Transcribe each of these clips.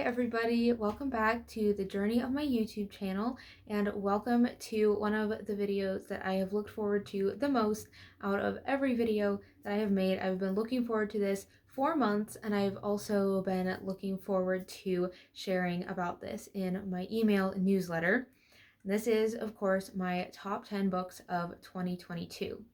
everybody, welcome back to the journey of my YouTube channel, and welcome to one of the videos that I have looked forward to the most out of every video that I have made. I've been looking forward to this for months, and I've also been looking forward to sharing about this in my email newsletter. This is, of course, my top 10 books of 2022.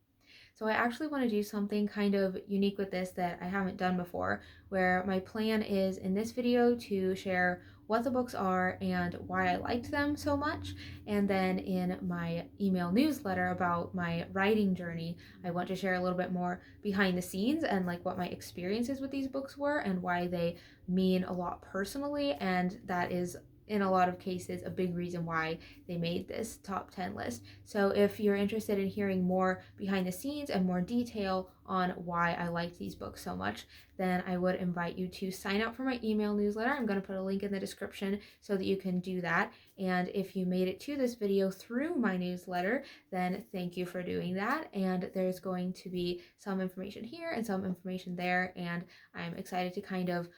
So I actually want to do something kind of unique with this that I haven't done before, where my plan is in this video to share what the books are and why I liked them so much. And then in my email newsletter about my writing journey, I want to share a little bit more behind the scenes and like what my experiences with these books were and why they mean a lot personally. And that is in a lot of cases a big reason why they made this top 10 list. So if you're interested in hearing more behind the scenes and more detail on why I liked these books so much, then I would invite you to sign up for my email newsletter. I'm going to put a link in the description so that you can do that. And if you made it to this video through my newsletter, then thank you for doing that. And there's going to be some information here and some information there, and I'm excited to kind of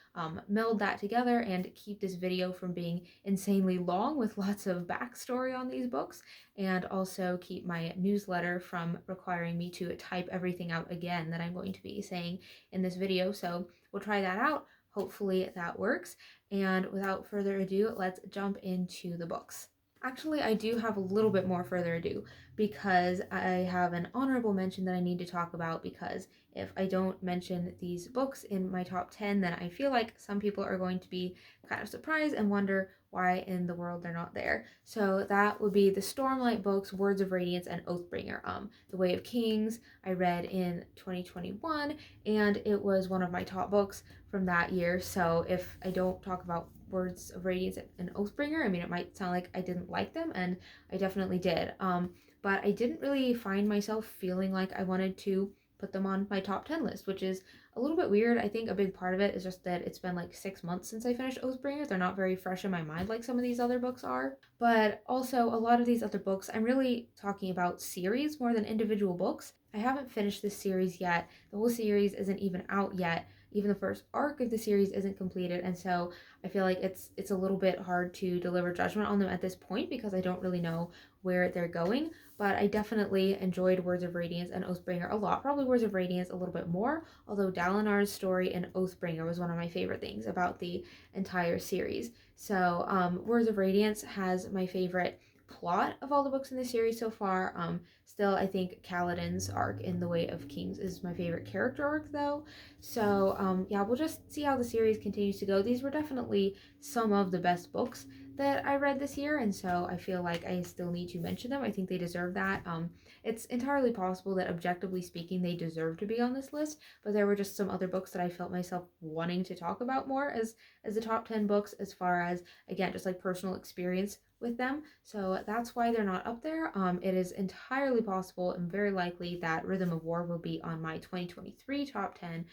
meld that together and keep this video from being insanely long with lots of backstory on these books, and also keep my newsletter from requiring me to type everything out again that I'm going to be saying in this video. So we'll try that out. Hopefully that works. And without further ado, let's jump into the books. Actually, I do have a little bit more further ado because I have an honorable mention that I need to talk about, because if I don't mention these books in my top 10, then I feel like some people are going to be kind of surprised and wonder why in the world they're not there. So that would be the Stormlight books, Words of Radiance, and Oathbringer. The Way of Kings I read in 2021, and it was one of my top books from that year. So if I don't talk about Words of Radiance and Oathbringer, I mean, it might sound like I didn't like them, and I definitely did. But I didn't really find myself feeling like I wanted to put them on my top 10 list, which is a little bit weird. I think a big part of it is just that it's been like 6 months since I finished Oathbringer. They're not very fresh in my mind like some of these other books are. But also, a lot of these other books, I'm really talking about series more than individual books. I haven't finished this series yet. The whole series isn't even out yet. Even the first arc of the series isn't completed, and so I feel like it's a little bit hard to deliver judgment on them at this point because I don't really know where they're going. But I definitely enjoyed Words of Radiance and Oathbringer a lot. Probably Words of Radiance a little bit more, although Dalinar's story in Oathbringer was one of my favorite things about the entire series. So Words of Radiance has my favorite plot of all the books in the series so far. Still, I think Kaladin's arc in The Way of Kings is my favorite character arc, though. So yeah, we'll just see how the series continues to go. These were definitely some of the best books that I read this year, and so I feel like I still need to mention them. I think they deserve that. It's entirely possible that, objectively speaking, they deserve to be on this list, but there were just some other books that I felt myself wanting to talk about more as the top 10 books, as far as, again, just like personal experience with them. So that's why they're not up there. It is entirely possible and very likely that Rhythm of War will be on my 2023 top 10.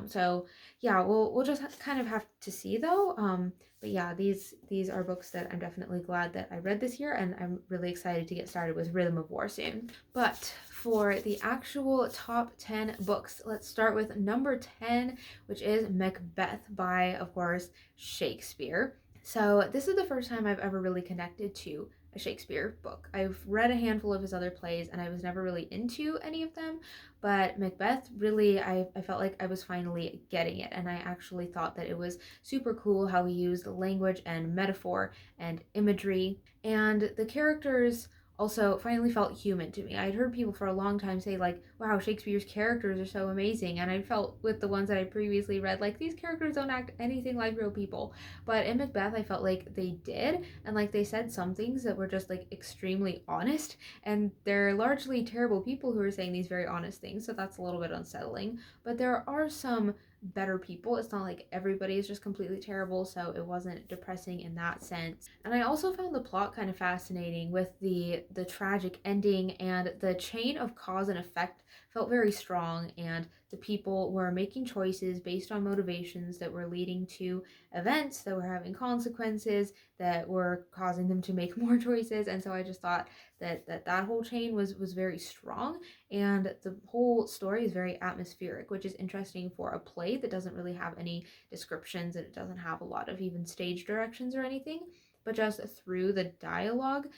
So yeah, we'll just kind of have to see, though. But yeah, these are books that I'm definitely glad that I read this year, and I'm really excited to get started with Rhythm of War soon. But for the actual top 10 books, let's start with number 10, which is Macbeth by, of course, Shakespeare. So this is the first time I've ever really connected to a Shakespeare book. I've read a handful of his other plays, and I was never really into any of them, but Macbeth, really, I felt like I was finally getting it, and I actually thought that it was super cool how he used language and metaphor and imagery, and the characters also finally felt human to me. I'd heard people for a long time say, like, wow, Shakespeare's characters are so amazing, and I felt with the ones that I previously read, like, these characters don't act anything like real people. But in Macbeth, I felt like they did, and like they said some things that were just like extremely honest, and they're largely terrible people who are saying these very honest things, so that's a little bit unsettling. But there are some better people. It's not like everybody is just completely terrible, so it wasn't depressing in that sense. And I also found the plot kind of fascinating with the tragic ending, and the chain of cause and effect felt very strong, and the people were making choices based on motivations that were leading to events that were having consequences that were causing them to make more choices. And so I just thought that whole chain was very strong, and the whole story is very atmospheric, which is interesting for a play that doesn't really have any descriptions, and it doesn't have a lot of even stage directions or anything. But just through the dialogue,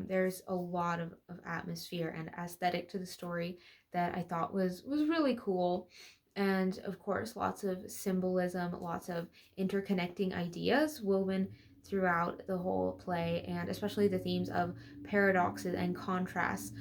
there's a lot of atmosphere and aesthetic to the story that I thought was really cool. And of course, lots of symbolism, lots of interconnecting ideas woven throughout the whole play, and especially the themes of paradoxes and contrasts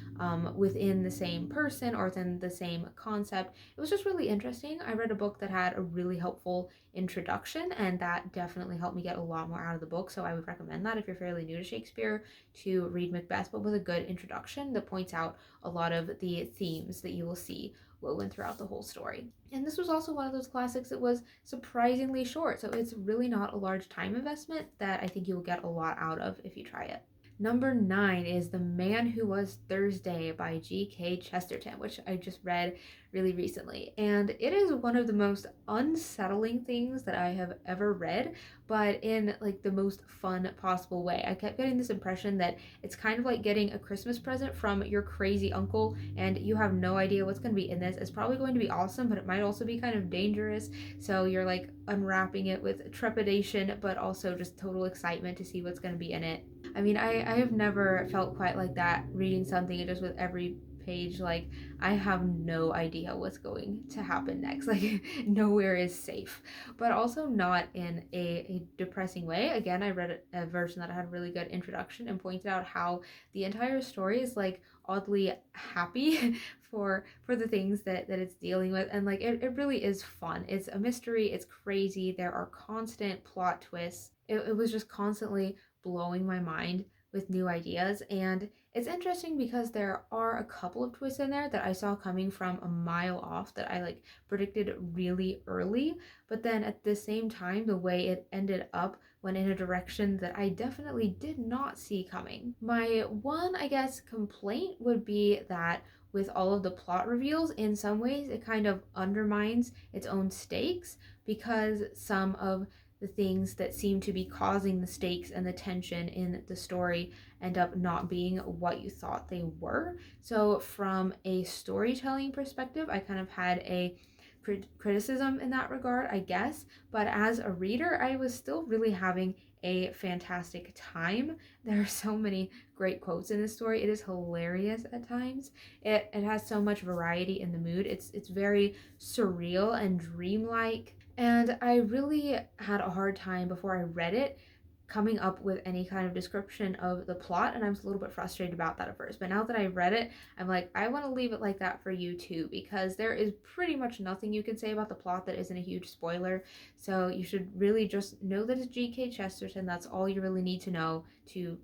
within the same person or within the same concept. It was just really interesting. I read a book that had a really helpful introduction, and that definitely helped me get a lot more out of the book. So I would recommend that if you're fairly new to Shakespeare, to read Macbeth, but with a good introduction that points out a lot of the themes that you will see woven throughout the whole story. And this was also one of those classics that was surprisingly short, so it's really not a large time investment that I think you'll get a lot out of if you try it. Number 9 is The Man Who Was Thursday by G.K. Chesterton, which I just read really recently. And it is one of the most unsettling things that I have ever read, but in like the most fun possible way. I kept getting this impression that it's kind of like getting a Christmas present from your crazy uncle, and you have no idea what's going to be in this. It's probably going to be awesome, but it might also be kind of dangerous. So you're like unwrapping it with trepidation, but also just total excitement to see what's going to be in it. I mean, I have never felt quite like that reading something and just with every page, like, I have no idea what's going to happen next. Like, nowhere is safe, but also not in a depressing way. Again, I read a version that had a really good introduction and pointed out how the entire story is like oddly happy for the things that it's dealing with, and like it really is fun. It's a mystery, it's crazy, there are constant plot twists. It was just constantly blowing my mind with new ideas. And it's interesting because there are a couple of twists in there that I saw coming from a mile off that I like predicted really early. But then at the same time, the way it ended up went in a direction that I definitely did not see coming. My one, I guess, complaint would be that with all of the plot reveals, in some ways it kind of undermines its own stakes, because some of the things that seem to be causing the stakes and the tension in the story end up not being what you thought they were. So, from a storytelling perspective, I kind of had a criticism in that regard, I guess. But as a reader, I was still really having a fantastic time. There are so many great quotes in this story. It is hilarious at times. It has so much variety in the mood. It's very surreal and dreamlike. And I really had a hard time before I read it coming up with any kind of description of the plot, and I was a little bit frustrated about that at first. But now that I read it, I'm like, I want to leave it like that for you too, because there is pretty much nothing you can say about the plot that isn't a huge spoiler. So you should really just know that it's G.K. Chesterton. That's all you really need to know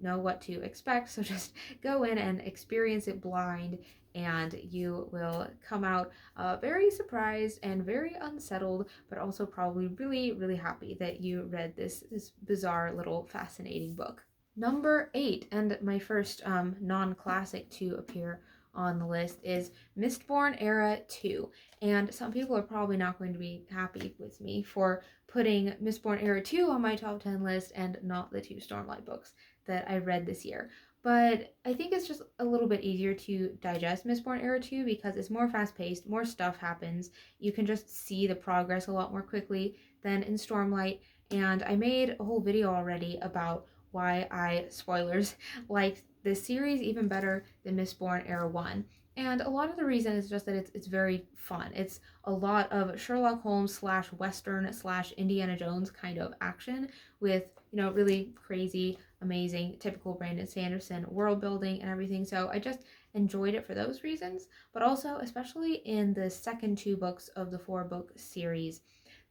what to expect. So just go in and experience it blind, and you will come out very surprised and very unsettled, but also probably really, really happy that you read this bizarre little fascinating book. Number 8, and my first non-classic to appear on the list, is Mistborn Era 2. And some people are probably not going to be happy with me for putting Mistborn Era 2 on my top 10 list and not the 2 Stormlight books that I read this year. But I think it's just a little bit easier to digest Mistborn Era 2 because it's more fast-paced, more stuff happens. You can just see the progress a lot more quickly than in Stormlight. And I made a whole video already about why I, spoilers, like this series even better than Mistborn Era 1. And a lot of the reason is just that it's very fun. It's a lot of Sherlock Holmes slash Western slash Indiana Jones kind of action with, really crazy, amazing, typical Brandon Sanderson world building and everything. So I just enjoyed it for those reasons, but also especially in the second 2 books of the 4-book series.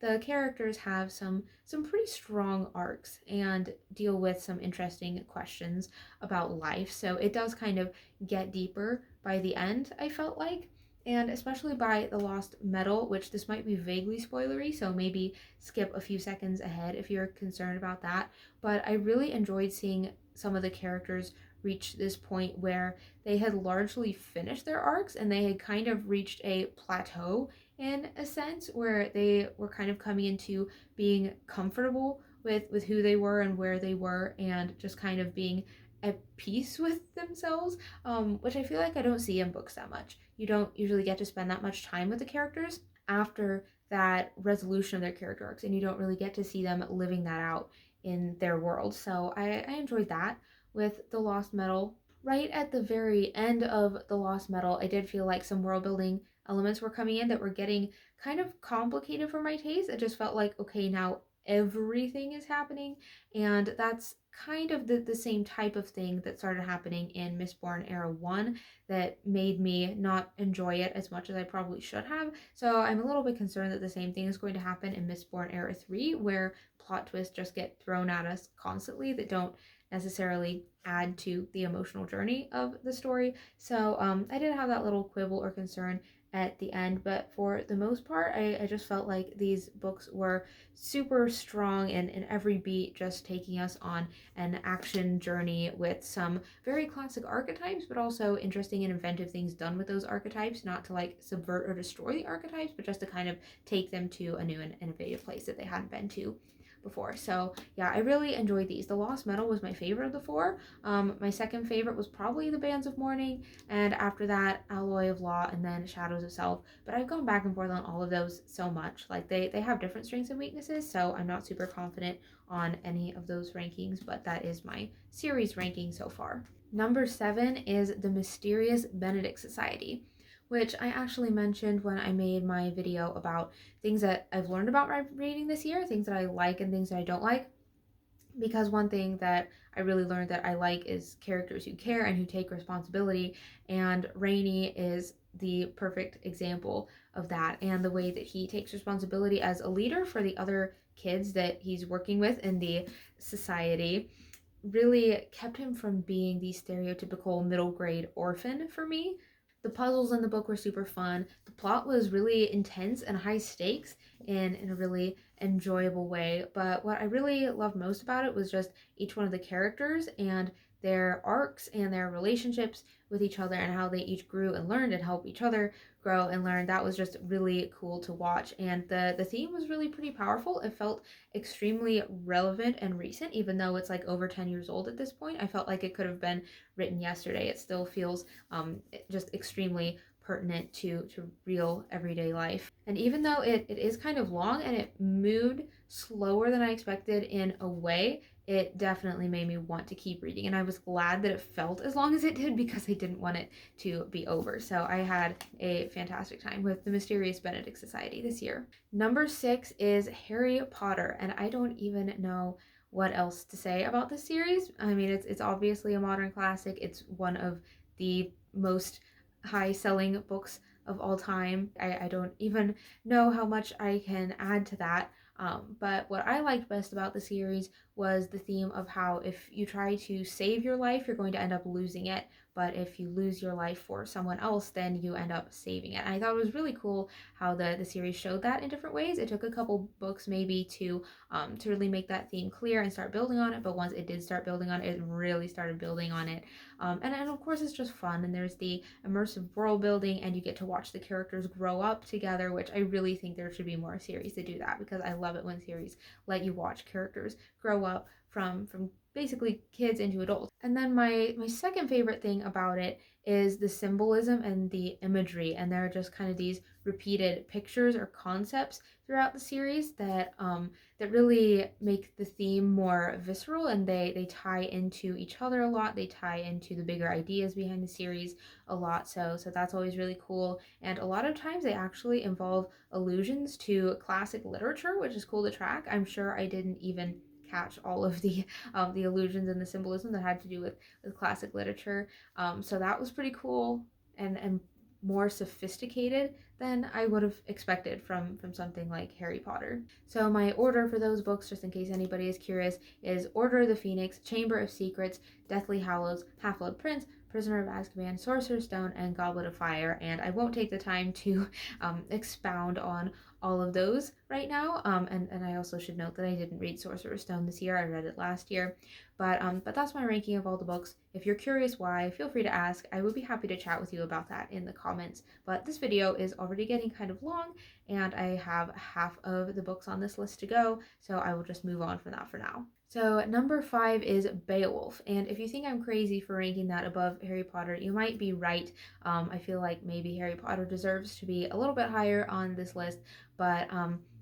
The characters have some pretty strong arcs and deal with some interesting questions about life. So it does kind of get deeper by the end, I felt like. And especially by the Lost Metal, which this might be vaguely spoilery, so maybe skip a few seconds ahead if you're concerned about that. But I really enjoyed seeing some of the characters reach this point where they had largely finished their arcs and they had kind of reached a plateau in a sense, where they were kind of coming into being comfortable with who they were and where they were, and just kind of being at peace with themselves, which I feel like I don't see in books that much. You don't usually get to spend that much time with the characters after that resolution of their character arcs, and you don't really get to see them living that out in their world. So I enjoyed that with The Lost Metal. Right at the very end of The Lost Metal, I did feel like some world building elements were coming in that were getting kind of complicated for my taste. It just felt like, okay, now everything is happening, and that's kind of the same type of thing that started happening in Mistborn Era 1 that made me not enjoy it as much as I probably should have. So I'm a little bit concerned that the same thing is going to happen in Mistborn Era 3, where plot twists just get thrown at us constantly that don't necessarily add to the emotional journey of the story. So I did have that little quibble or concern at the end, but for the most part, I just felt like these books were super strong and in every beat, just taking us on an action journey with some very classic archetypes, but also interesting and inventive things done with those archetypes, not to like subvert or destroy the archetypes, but just to kind of take them to a new and innovative place that they hadn't been to before. So yeah, I really enjoyed these. The Lost Metal was my favorite of the four. My second favorite was probably The Bands of Mourning, and after that, Alloy of Law, and then Shadows of Self. But I've gone back and forth on all of those so much. Like they have different strengths and weaknesses, so I'm not super confident on any of those rankings, but that is my series ranking so far. Number 7 is The Mysterious Benedict Society, which I actually mentioned when I made my video about things that I've learned about reading this year, things that I like and things that I don't like. Because one thing that I really learned that I like is characters who care and who take responsibility, and Rainy is the perfect example of that, and the way that he takes responsibility as a leader for the other kids that he's working with in the society really kept him from being the stereotypical middle grade orphan for me. The puzzles in the book were super fun. The plot was really intense and high stakes in a really enjoyable way. But what I really loved most about it was just each one of the characters and their arcs and their relationships with each other, and how they each grew and learned and helped each other grow and learn. That was just really cool to watch. And the theme was really pretty powerful. It felt extremely relevant and recent, even though it's like over 10 years old at this point. I felt like it could have been written yesterday. It still feels just extremely pertinent to real everyday life. And even though it is kind of long and it moved slower than I expected in a way, it definitely made me want to keep reading. And I was glad that it felt as long as it did, because I didn't want it to be over. So I had a fantastic time with The Mysterious Benedict Society this year. Number 6 is Harry Potter, and I don't even know what else to say about this series. I mean, it's obviously a modern classic. It's one of the most high selling books of all time. I don't even know how much I can add to that. But what I liked best about the series was the theme of how if you try to save your life, you're going to end up losing it. But if you lose your life for someone else, then you end up saving it. And I thought it was really cool how the series showed that in different ways. It took a couple books maybe to really make that theme clear and start building on it. But once it did start building on it, it really started building on it. And of course, it's just fun. And there's the immersive world building, and you get to watch the characters grow up together, which I really think there should be more series to do that, because I love it when series let you watch characters grow up from basically kids into adults. And then my second favorite thing about it is the symbolism and the imagery, and there are just kind of these repeated pictures or concepts throughout the series that that really make the theme more visceral, and they tie into each other a lot. They tie into the bigger ideas behind the series a lot. So that's always really cool. And a lot of times they actually involve allusions to classic literature, which is cool to track. I'm sure I didn't even catch all of the allusions and the symbolism that had to do with classic literature. So that was pretty cool and more sophisticated than I would have expected from something like Harry Potter. So my order for those books, just in case anybody is curious, is Order of the Phoenix, Chamber of Secrets, Deathly Hallows, Half-Blood Prince, Prisoner of Azkaban, Sorcerer's Stone, and Goblet of Fire. And I won't take the time to expound on all of those right now. And I also should note that I didn't read Sorcerer's Stone this year. I read it last year. But that's my ranking of all the books. If you're curious why, feel free to ask. I would be happy to chat with you about that in the comments. But this video is already getting kind of long, and I have half of the books on this list to go, so I will just move on from that for now. So number 5 is Beowulf, and if you think I'm crazy for ranking that above Harry Potter, you might be right. I feel like maybe Harry Potter deserves to be a little bit higher on this list, but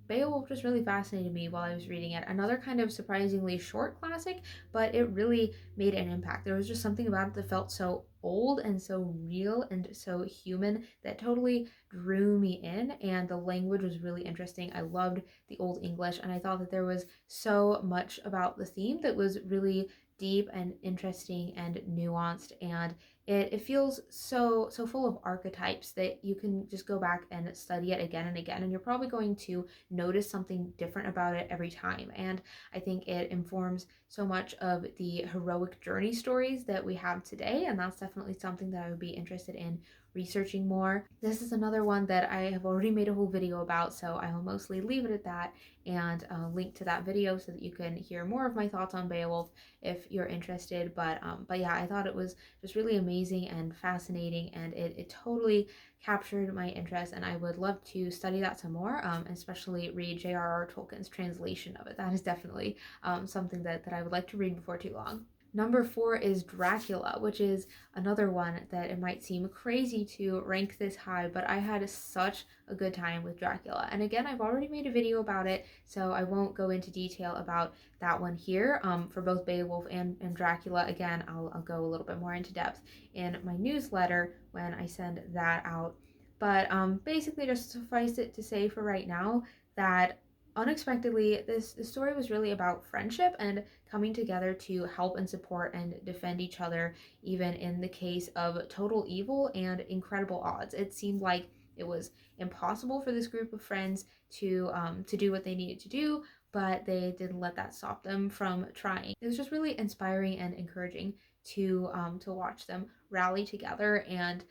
Beowulf just really fascinated me while I was reading it. Another kind of surprisingly short classic, but it really made an impact. There was just something about it that felt so old and so real and so human that totally drew me in, and the language was really interesting. I loved the Old English, and I thought that there was so much about the theme that was really deep and interesting and nuanced, and it feels so full of archetypes that you can just go back and study it again and again, and you're probably going to notice something different about it every time. And I think it informs so much of the heroic journey stories that we have today, and that's definitely something that I would be interested in researching more. This is another one that I have already made a whole video about, so I will mostly leave it at that and link to that video so that you can hear more of my thoughts on Beowulf if you're interested. But yeah, I thought it was just really amazing and fascinating, and it totally captured my interest, and I would love to study that some more, especially read J.R.R. Tolkien's translation of it. That is definitely something that I would like to read before too long. Number 4 is Dracula, which is another one that it might seem crazy to rank this high, but I had such a good time with Dracula. And again, I've already made a video about it, so I won't go into detail about that one here. For both Beowulf and Dracula, again, I'll go a little bit more into depth in my newsletter when I send that out. But basically, just suffice it to say for right now that unexpectedly, this story was really about friendship and coming together to help and support and defend each other, even in the case of total evil and incredible odds. It seemed like it was impossible for this group of friends to do what they needed to do, but they didn't let that stop them from trying. It was just really inspiring and encouraging to watch them rally together and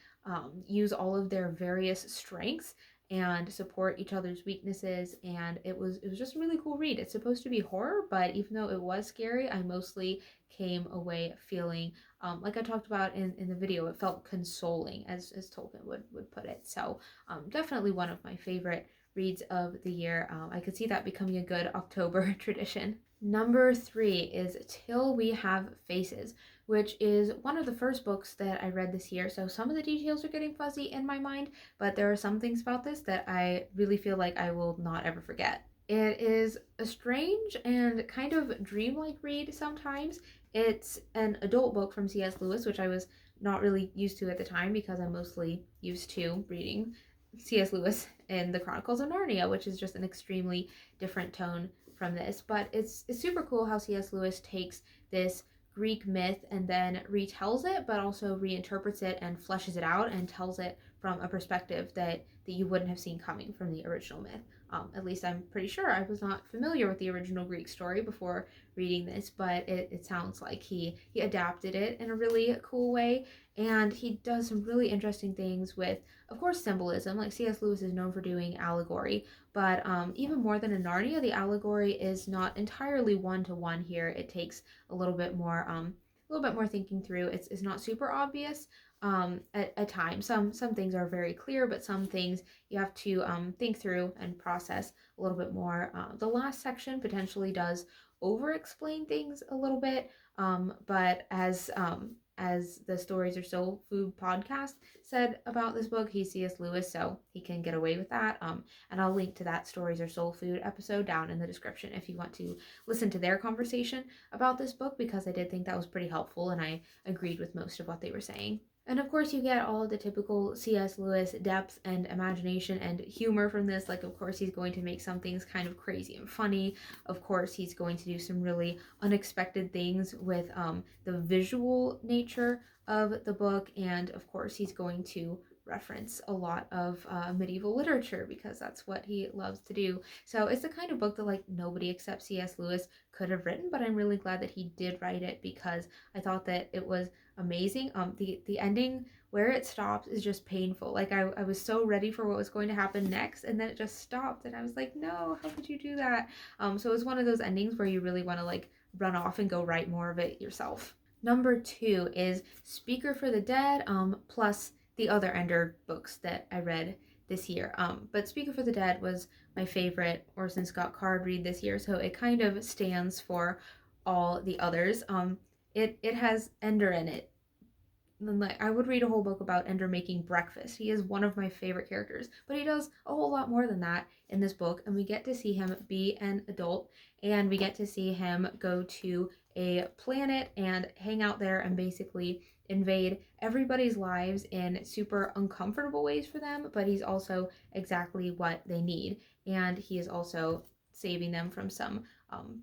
use all of their various strengths and support each other's weaknesses. And it was just a really cool read. It's supposed to be horror, but even though it was scary, I mostly came away feeling like I talked about in the video, it felt consoling, as Tolkien would put it. So definitely one of my favorite reads of the year. I could see that becoming a good October tradition. Number 3 is Till We Have Faces, which is one of the first books that I read this year. So some of the details are getting fuzzy in my mind, but there are some things about this that I really feel like I will not ever forget. It is a strange and kind of dreamlike read sometimes. It's an adult book from C.S. Lewis, which I was not really used to at the time because I'm mostly used to reading C.S. Lewis in the Chronicles of Narnia, which is just an extremely different tone from this. But it's super cool how C.S. Lewis takes this Greek myth and then retells it, but also reinterprets it and fleshes it out and tells it from a perspective that you wouldn't have seen coming from the original myth. At least I'm pretty sure. I was not familiar with the original Greek story before reading this, but it sounds like he adapted it in a really cool way, and he does some really interesting things with, of course, symbolism. Like C.S. Lewis is known for doing allegory, but even more than in Narnia, the allegory is not entirely one-to-one here. It takes a little bit more thinking through. It's not super obvious at times. Some things are very clear, but some things you have to think through and process a little bit more. The last section potentially does over explain things a little bit, but as the Stories Are Soul Food podcast said about this book, he's C.S. Lewis, so he can get away with that. And I'll link to that Stories Are Soul Food episode down in the description if you want to listen to their conversation about this book, because I did think that was pretty helpful and I agreed with most of what they were saying. And of course, you get all of the typical C.S. Lewis depth and imagination and humor from this. Like, of course, he's going to make some things kind of crazy and funny. Of course, he's going to do some really unexpected things with the visual nature of the book. And of course, he's going to reference a lot of medieval literature because that's what he loves to do. So it's the kind of book that like nobody except C.S. Lewis could have written, but I'm really glad that he did write it because I thought that it was amazing. The ending where it stops is just painful. Like I was so ready for what was going to happen next, and then it just stopped, and I was like, no, how could you do that? So it was one of those endings where you really want to like run off and go write more of it yourself. Number 2 is Speaker for the Dead, plus the other Ender books that I read this year. But Speaker for the Dead was my favorite Orson Scott Card read this year, so it kind of stands for all the others. It has Ender in it. Like I would read a whole book about Ender making breakfast. He is one of my favorite characters, but he does a whole lot more than that in this book, and we get to see him be an adult, and we get to see him go to a planet and hang out there and basically invade everybody's lives in super uncomfortable ways for them, but he's also exactly what they need, and he is also saving them from some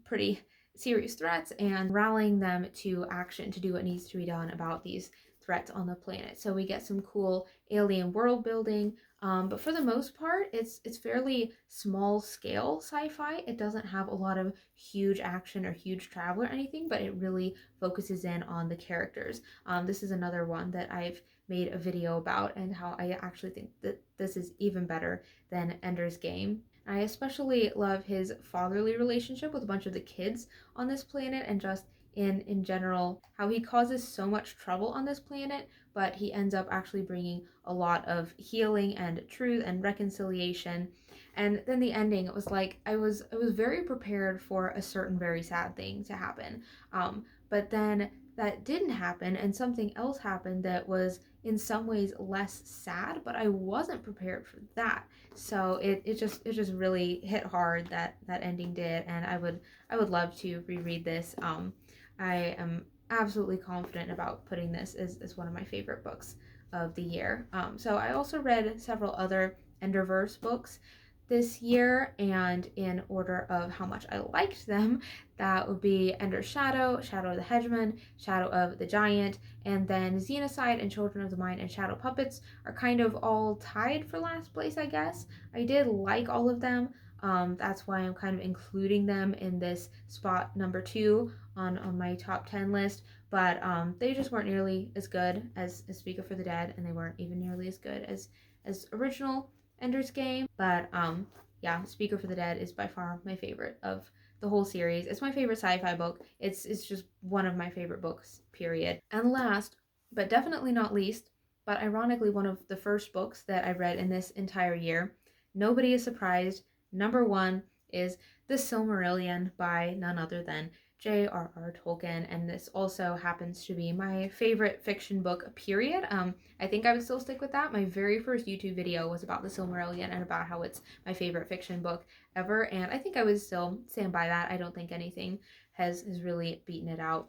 pretty serious threats and rallying them to action to do what needs to be done about these threats on the planet. So we get some cool alien world building, but for the most part, it's fairly small scale sci-fi. It doesn't have a lot of huge action or huge travel or anything, but it really focuses in on the characters. This is another one that I've made a video about and how I actually think that this is even better than Ender's Game. I especially love his fatherly relationship with a bunch of the kids on this planet and just in general how he causes so much trouble on this planet, but he ends up actually bringing a lot of healing and truth and reconciliation. And then the ending, it was like I was very prepared for a certain very sad thing to happen, but then that didn't happen and something else happened that was in some ways less sad, but I wasn't prepared for that. So it just really hit hard, that ending did, and I would love to reread this. I am absolutely confident about putting this as one of my favorite books of the year. So I also read several other Enderverse books this year, and in order of how much I liked them, that would be Ender's Shadow, Shadow of the Hedgeman, Shadow of the Giant, and then Xenocide and Children of the Mind and Shadow Puppets are kind of all tied for last place, I guess. I did like all of them. That's why I'm kind of including them in this spot number 2 on my top 10 list, but they just weren't nearly as good as Speaker for the Dead, and they weren't even nearly as good as original Ender's Game. But yeah, Speaker for the Dead is by far my favorite of the whole series. It's my favorite sci-fi book. It's just one of my favorite books, period. And last, but definitely not least, but ironically one of the first books that I read in this entire year, nobody is surprised. Number 1 is The Silmarillion by none other than J.R.R. Tolkien, and this also happens to be my favorite fiction book, period. I think I would still stick with that. My very first YouTube video was about The Silmarillion and about how it's my favorite fiction book ever, and I think I would still stand by that. I don't think anything has really beaten it out.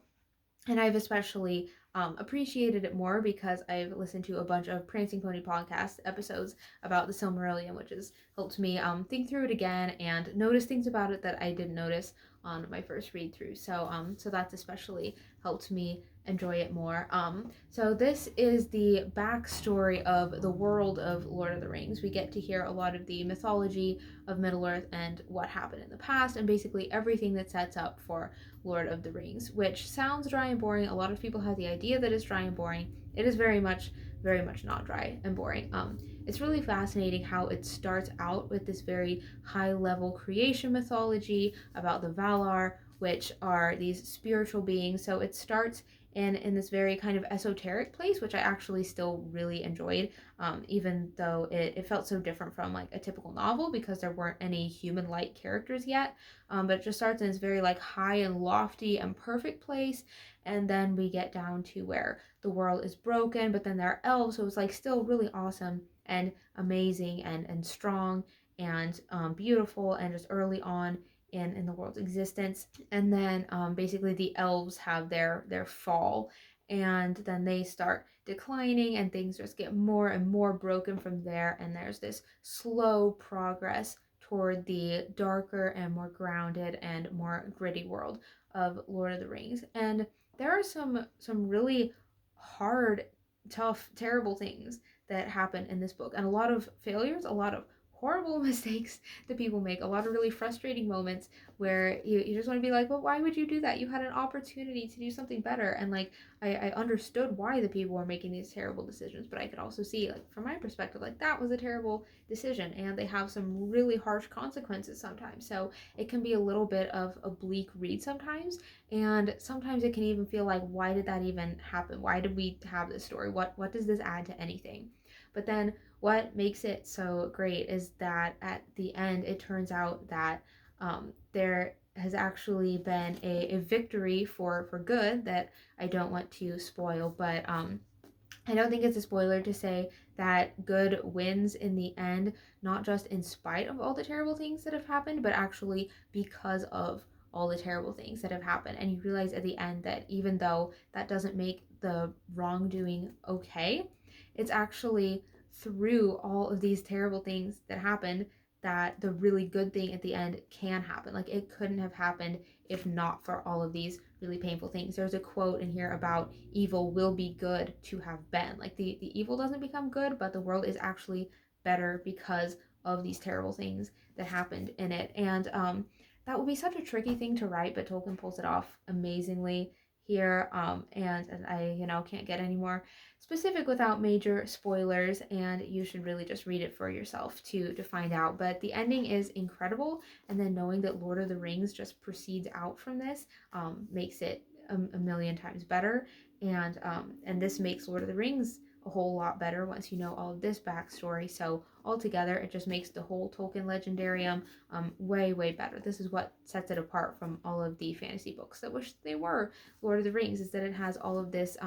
And I've especially appreciated it more because I've listened to a bunch of Prancing Pony podcast episodes about the Silmarillion, which has helped me think through it again and notice things about it that I didn't notice on my first read through. So that's especially helped me enjoy it more. So this is the backstory of the world of Lord of the Rings. We get to hear a lot of the mythology of Middle-earth and what happened in the past, and basically everything that sets up for Lord of the Rings, which sounds dry and boring. A lot of people have the idea that it's dry and boring. It is very much not dry and boring. It's really fascinating how it starts out with this very high-level creation mythology about the Valar, which are these spiritual beings. So it starts in this very kind of esoteric place, which I actually still really enjoyed, even though it felt so different from like a typical novel because there weren't any human-like characters yet. But it just starts in this very like high and lofty and perfect place, and then we get down to where the world is broken, but then there are elves, so it's like still really awesome and amazing and strong and beautiful and just early on in the world's existence. And then basically the elves have their fall, and then they start declining and things just get more and more broken from there, and there's this slow progress toward the darker and more grounded and more gritty world of Lord of the Rings. And there are some really hard, tough, terrible things that happen in this book, and a lot of failures, a lot of horrible mistakes that people make, a lot of really frustrating moments where you just want to be like, well, why would you do that? You had an opportunity to do something better. And like, I understood why the people were making these terrible decisions, but I could also see, like, from my perspective, like, that was a terrible decision, and they have some really harsh consequences sometimes. So it can be a little bit of a bleak read sometimes, and sometimes it can even feel like, why did that even happen? Why did we have this story? What does this add to anything? But then what makes it so great is that at the end, it turns out that there has actually been a victory for good that I don't want to spoil, but I don't think it's a spoiler to say that good wins in the end, not just in spite of all the terrible things that have happened, but actually because of all the terrible things that have happened. And you realize at the end that even though that doesn't make the wrongdoing okay, it's actually through all of these terrible things that happened that the really good thing at the end can happen. Like, it couldn't have happened if not for all of these really painful things. There's a quote in here about evil will be good to have been. Like, the evil doesn't become good, but the world is actually better because of these terrible things that happened in it. And that would be such a tricky thing to write, but Tolkien pulls it off amazingly here. And I, can't get any more specific without major spoilers, and you should really just read it for yourself to find out. But the ending is incredible, and then knowing that Lord of the Rings just proceeds out from this makes it a million times better. And this makes Lord of the Rings a whole lot better once you know all of this backstory. So altogether, it just makes the whole Tolkien legendarium way better. This is what sets it apart from all of the fantasy books that wish they were Lord of the Rings, is that it has all of this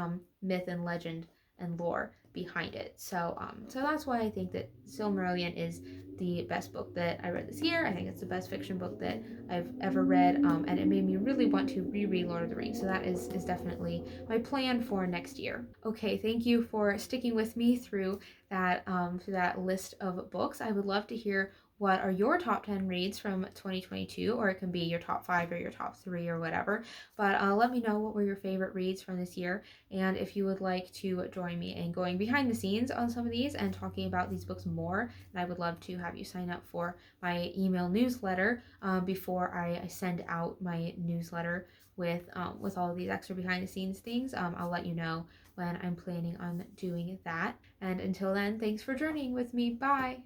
myth and legend and lore behind it. So that's why I think that Silmarillion is the best book that I read this year. I think it's the best fiction book that I've ever read, and it made me really want to reread Lord of the Rings. So that is definitely my plan for next year. Okay, thank you for sticking with me through that list of books. I would love to hear what are your top 10 reads from 2022, or it can be your top 5 or your top 3 or whatever. But let me know what were your favorite reads from this year, and if you would like to join me in going behind the scenes on some of these and talking about these books more, and I would love to have you sign up for my email newsletter before I send out my newsletter with all of these extra behind the scenes things. I'll let you know when I'm planning on doing that. And until then, thanks for journeying with me. Bye!